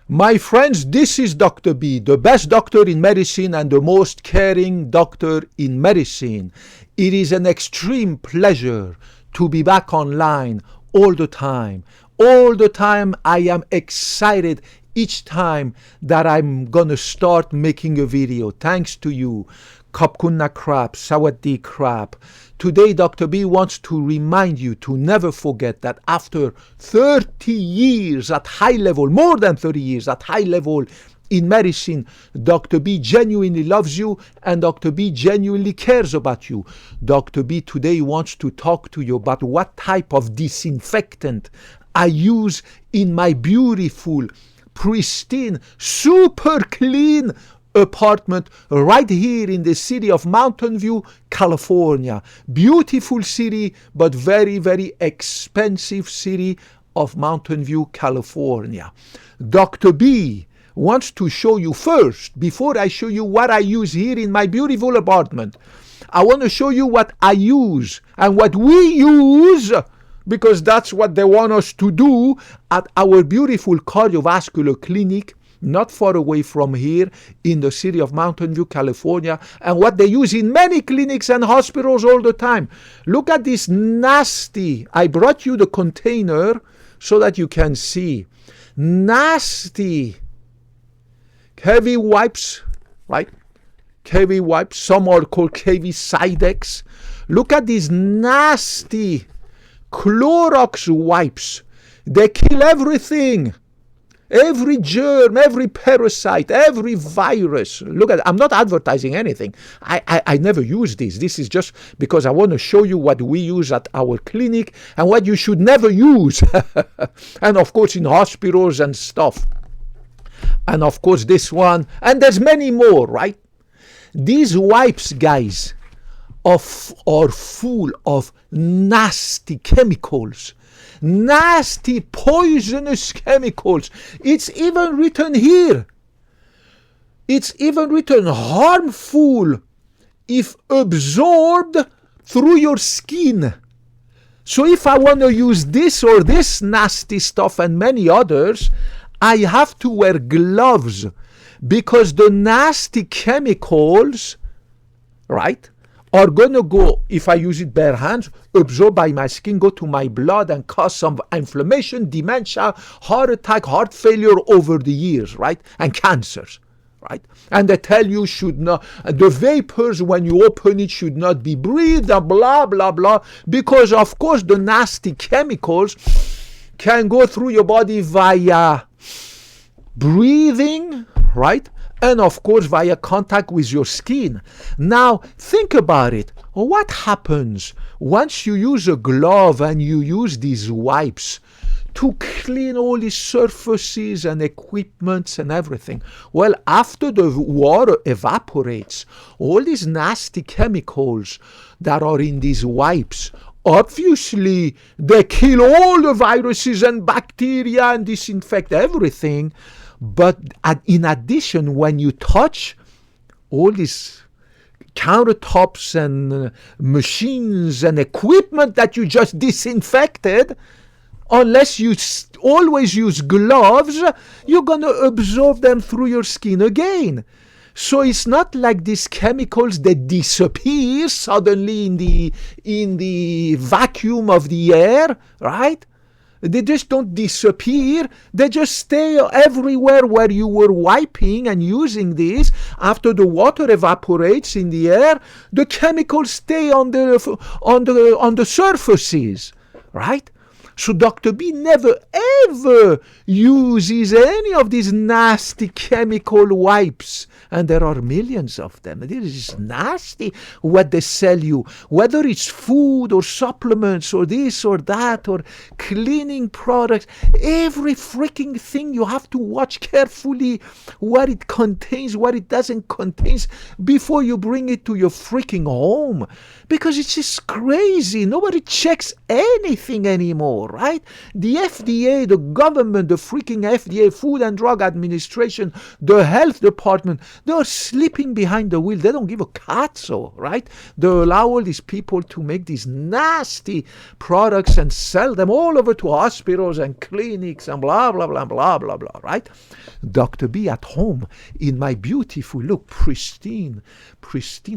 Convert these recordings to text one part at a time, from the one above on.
My friends, this is Dr. B, the best doctor in medicine and the most caring doctor in medicine. It is an extreme pleasure to be back online all the time. All the time I am excited each time that I'm gonna start making a video. Thanks to you. Kapkunna krap, sawadee krap. Today, Dr. B wants to remind you to never forget that after 30 years at high level, more than 30 years at high level in medicine, Dr. B genuinely loves you and Dr. B genuinely cares about you. Dr. B today wants to talk to you about what type of disinfectant I use in my beautiful, pristine, super clean apartment right here in the city of Mountain View, California. Beautiful city, but very, very expensive city of Mountain View, California. Dr. B wants to show you first, before I show you what I use here in my beautiful apartment, I want to show you what I use and what we use, because that's what they want us to do at our beautiful cardiovascular clinic not far away from here in the city of Mountain View, California, and what they use in many clinics and hospitals all the time. Look at this nasty, I brought you the container so that you can see, nasty KV wipes, right? KV wipes, some are called KV Sidex. Look at these nasty Clorox wipes. They kill everything. Every germ, every parasite, every virus. Look at it. I'm not advertising anything. I never use this. This is just because I want to show you what we use at our clinic and what you should never use. And of course in hospitals and stuff. And of course this one. And there's many more, right? These wipes, guys, are full of nasty chemicals. Nasty, poisonous chemicals. It's even written here. It's even written harmful if absorbed through your skin. So if I want to use this or this nasty stuff and many others, I have to wear gloves because the nasty chemicals, right, are going to go, if I use it bare hands, absorb by my skin, go to my blood and cause some inflammation, dementia, heart attack, heart failure over the years, right? And cancers, right? And they tell you should not, the vapors when you open it should not be breathed, and blah, blah, blah, because of course the nasty chemicals can go through your body via breathing, right? And of course via contact with your skin. Now think about it. What happens once you use a glove and you use these wipes to clean all these surfaces and equipments and everything? Well, after the water evaporates, all these nasty chemicals that are in these wipes, obviously they kill all the viruses and bacteria and disinfect everything. But in addition, when you touch all these countertops and machines and equipment that you just disinfected, unless you always use gloves, you're going to absorb them through your skin again. So it's not like these chemicals that disappear suddenly in the vacuum of the air, right? They just don't disappear. They just stay everywhere where you were wiping and using this. After the water evaporates in the air, the chemicals stay on the surfaces, right? So Dr. B never ever uses any of these nasty chemical wipes. And there are millions of them. It is nasty what they sell you, whether it's food or supplements or this or that or cleaning products. Every freaking thing you have to watch carefully what it contains, what it doesn't contain before you bring it to your freaking home. Because it's just crazy. Nobody checks anything anymore. for, right? The FDA, the government, the freaking FDA, Food and Drug Administration, the health department, they're sleeping behind the wheel. They don't give a catso, right? They allow all these people to make these nasty products and sell them all over to hospitals and clinics and blah, blah, blah, blah, blah, blah, right? Dr. B at home in my beautiful, look, pristine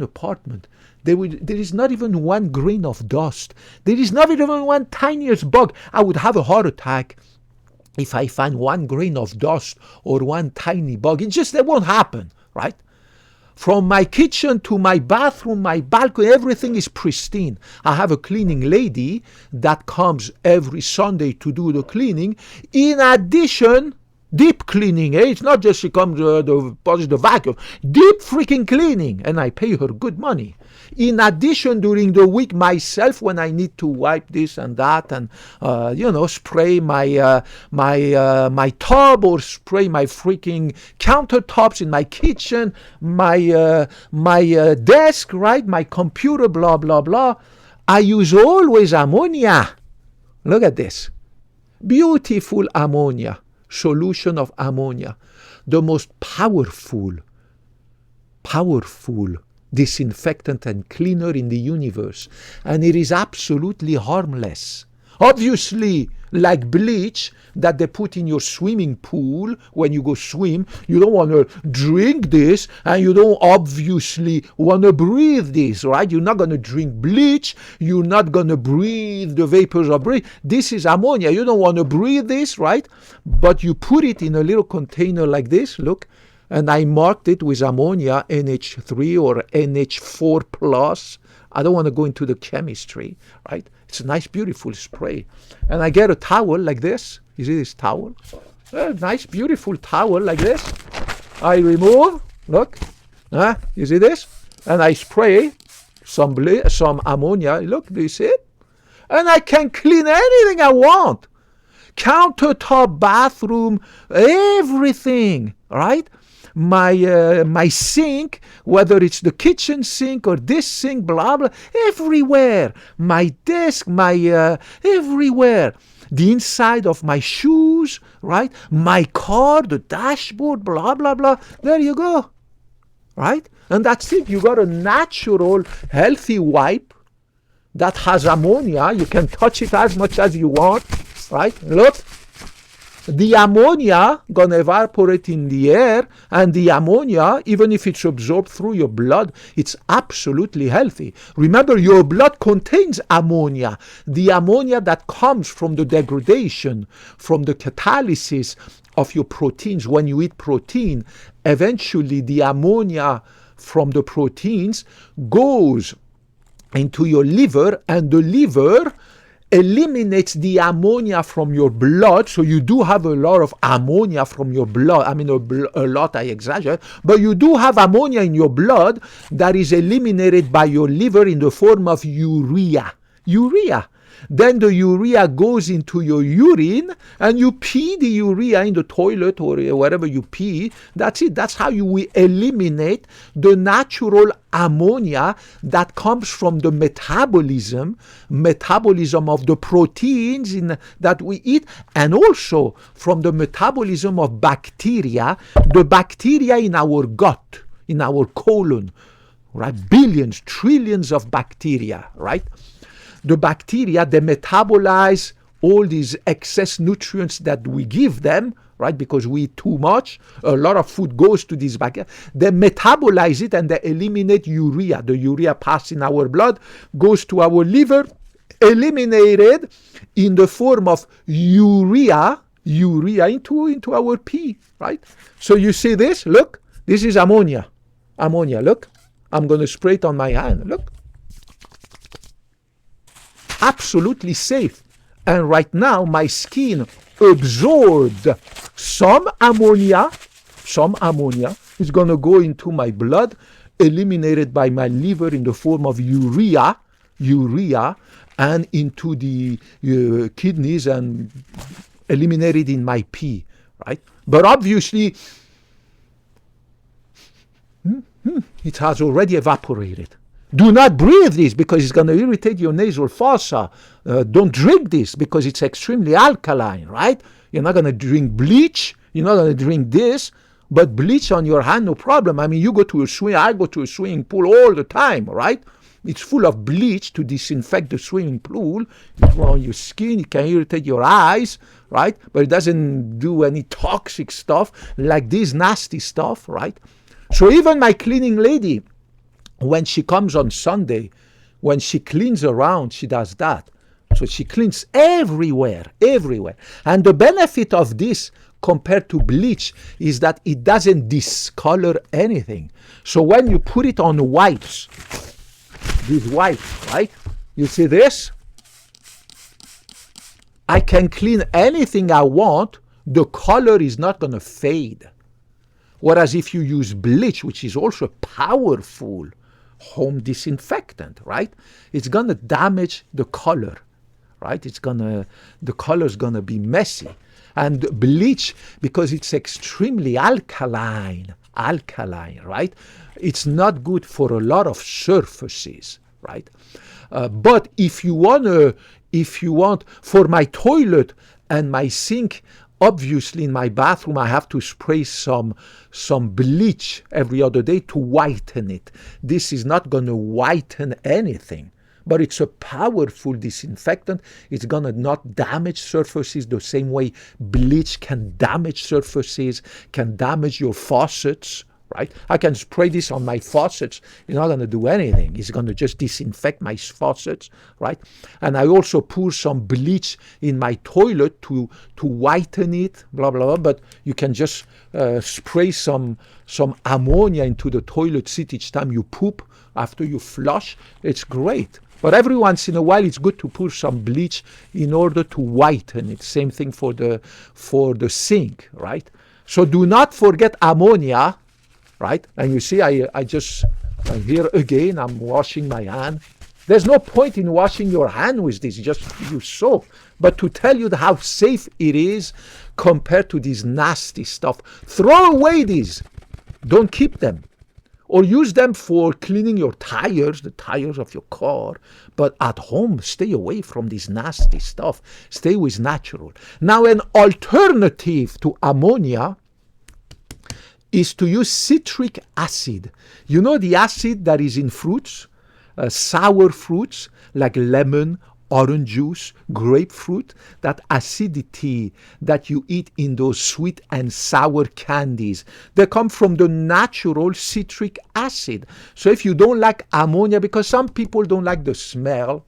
apartment. There is not even one grain of dust. There is not even one tiniest bug. I would have a heart attack if I find one grain of dust or one tiny bug. That won't happen, right? From my kitchen to my bathroom, my balcony, everything is pristine. I have a cleaning lady that comes every Sunday to do the cleaning. In addition, deep cleaning, it's not just she comes to polish the vacuum. Deep freaking cleaning, and I pay her good money. In addition, during the week myself, when I need to wipe this and that, and spray my tub or spray my freaking countertops in my kitchen, my desk, right, my computer, blah blah blah, I use always ammonia. Look at this, beautiful ammonia. Solution of ammonia, the most powerful disinfectant and cleaner in the universe, and it is absolutely harmless. Obviously, like bleach that they put in your swimming pool when you go swim, you don't want to drink this, and you don't obviously want to breathe this, right? You're not going to drink bleach, you're not going to breathe the vapors of breath. This is ammonia. You don't want to breathe this, right? But you put it in a little container like this, look, and I marked it with ammonia, NH3 or NH4 plus. I don't want to go into the chemistry, right? It's a nice, beautiful spray. And I get a towel like this. You see this towel? A nice, beautiful towel like this. I remove, look, you see this? And I spray some ammonia. Look, do you see it? And I can clean anything I want. Countertop, bathroom, everything, right? My sink, whether it's the kitchen sink or this sink, blah, blah, everywhere. My desk, everywhere. The inside of my shoes, right? My car, the dashboard, blah, blah, blah. There you go, right? And that's it. You got a natural, healthy wipe that has ammonia. You can touch it as much as you want, right? Look. The ammonia gonna evaporate in the air, and the ammonia, even if it's absorbed through your blood, it's absolutely healthy. Remember, your blood contains ammonia. The ammonia that comes from the degradation, from the catalysis of your proteins. When you eat protein, eventually the ammonia from the proteins goes into your liver, and the liver eliminates the ammonia from your blood. So you do have a lot of ammonia from your blood. I mean, a lot, I exaggerate, but you do have ammonia in your blood that is eliminated by your liver in the form of urea. Then the urea goes into your urine, and you pee the urea in the toilet or wherever you pee. That's it. That's how you eliminate the natural ammonia that comes from the metabolism of the proteins that we eat, and also from the metabolism of bacteria, the bacteria in our gut, in our colon, right? Billions, trillions of bacteria, right? The bacteria, they metabolize all these excess nutrients that we give them, right? Because we eat too much. A lot of food goes to these bacteria. They metabolize it and they eliminate urea. The urea passes in our blood, goes to our liver, eliminated in the form of urea into our pee, right? So you see this? Look, this is ammonia. Ammonia, look. I'm going to spray it on my hand. Look. Absolutely safe. And right now my skin absorbed some ammonia is going to go into my blood, eliminated by my liver in the form of urea, and into the kidneys and eliminated in my pee, right? But obviously it has already evaporated. Do not breathe this because it's going to irritate your nasal fossa. Don't drink this because it's extremely alkaline, right? You're not going to drink bleach. You're not going to drink this. But bleach on your hand, no problem. I mean, you go to a swim. I go to a swimming pool all the time, right? It's full of bleach to disinfect the swimming pool. It's on your skin. It can irritate your eyes, right? But it doesn't do any toxic stuff like this nasty stuff, right? So even my cleaning lady, when she comes on Sunday, when she cleans around, she does that. So she cleans everywhere, everywhere. And the benefit of this compared to bleach is that it doesn't discolor anything. So when you put it on whites, these whites, right? You see this? I can clean anything I want. The color is not going to fade. Whereas if you use bleach, which is also powerful home disinfectant, right? It's going to damage the color, right? The color is going to be messy. And bleach, because it's extremely alkaline, right? It's not good for a lot of surfaces, right? But if you want, for my toilet and my sink, obviously in my bathroom I have to spray some bleach every other day to whiten it. This is not going to whiten anything, but it's a powerful disinfectant. It's going to not damage surfaces the same way bleach can damage surfaces, can damage your faucets, right? I can spray this on my faucets. It's not going to do anything. It's going to just disinfect my faucets, right? And I also pour some bleach in my toilet to whiten it, blah, blah, blah. But you can just spray some ammonia into the toilet seat each time you poop after you flush. It's great. But every once in a while, it's good to pour some bleach in order to whiten it. Same thing for the sink, right? So do not forget ammonia, right? And you see, I'm here again, I'm washing my hand. There's no point in washing your hand with this, just use soap. But to tell you how safe it is compared to this nasty stuff, throw away these. Don't keep them. Or use them for cleaning your tires, the tires of your car. But at home, stay away from this nasty stuff. Stay with natural. Now, an alternative to ammonia is to use citric acid. You know the acid that is in fruits, sour fruits like lemon, orange juice, grapefruit, that acidity that you eat in those sweet and sour candies, they come from the natural citric acid. So if you don't like ammonia, because some people don't like the smell,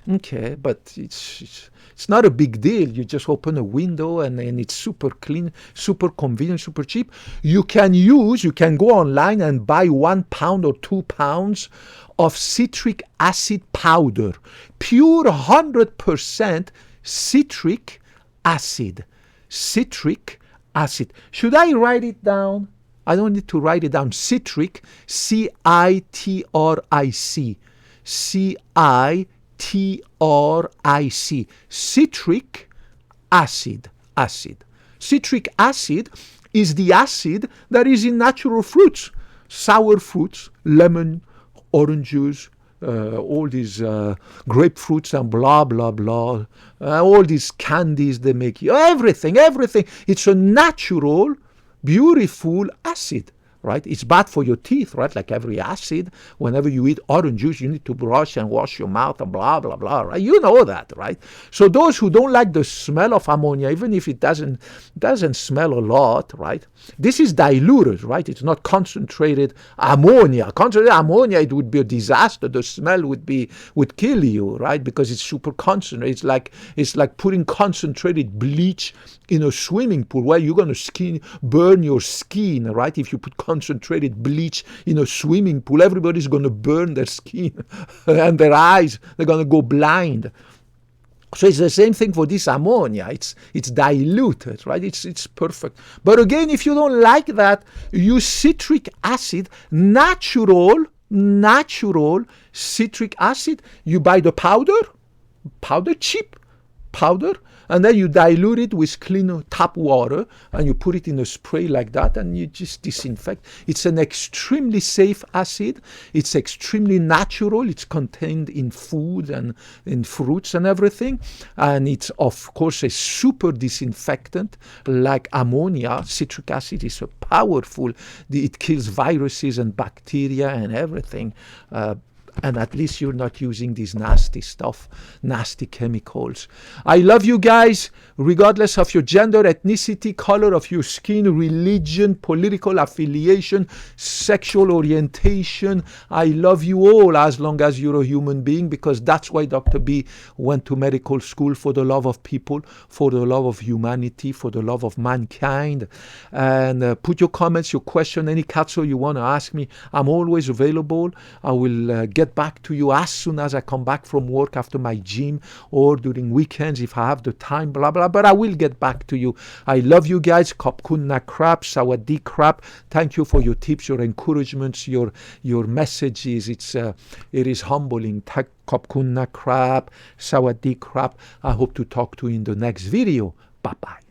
okay, but it's not a big deal. You just open a window and it's super clean, super convenient, super cheap. You can go online and buy 1 pound or 2 pounds of citric acid powder, pure 100% citric acid. Citric acid. Should I write it down? I don't need to write it down. Citric, C-I-T-R-I-C. C-I-T-R-I-C. Citric acid. Citric acid is the acid that is in natural fruits, sour fruits, lemon, orange juice, all these grapefruits and blah, blah, blah, all these candies they make, everything. It's a natural, beautiful acid, right? It's bad for your teeth, right? Like every acid. Whenever you eat orange juice, you need to brush and wash your mouth and blah, blah, blah, right? You know that, right? So those who don't like the smell of ammonia, even if it doesn't smell a lot, right? This is diluted, right? It's not concentrated ammonia. Concentrated ammonia, it would be a disaster. The smell would kill you, right? Because it's super concentrated. It's like putting concentrated bleach in a swimming pool where you're going to burn your skin, right? If you put concentrated bleach in a swimming pool, everybody's going to burn their skin and their eyes. They're going to go blind. So it's the same thing for this ammonia. It's diluted, right? It's perfect. But again, if you don't like that, use citric acid, natural citric acid. You buy the powder, cheap powder, and then you dilute it with clean tap water, and you put it in a spray like that, and you just disinfect. It's an extremely safe acid. It's extremely natural. It's contained in food and in fruits and everything, and it's of course a super disinfectant like ammonia. Citric acid is so powerful. It kills viruses and bacteria and everything. And at least you're not using these nasty stuff, nasty chemicals. I love you guys, regardless of your gender, ethnicity, color of your skin, religion, political affiliation, sexual orientation. I love you all as long as you're a human being, because that's why Dr. B went to medical school, for the love of people, for the love of humanity, for the love of mankind. And put your comments, your question, any catso you want to ask me. I'm always available. I will get back to you as soon as I come back from work after my gym, or during weekends if I have the time, blah blah, but I will get back to you. I love you guys. Kopkunna krap, sawadee krap. Thank you for your tips, your encouragements, your messages. It is humbling. Kopkunna krap, sawadee krap. I hope to talk to you in the next video. Bye bye.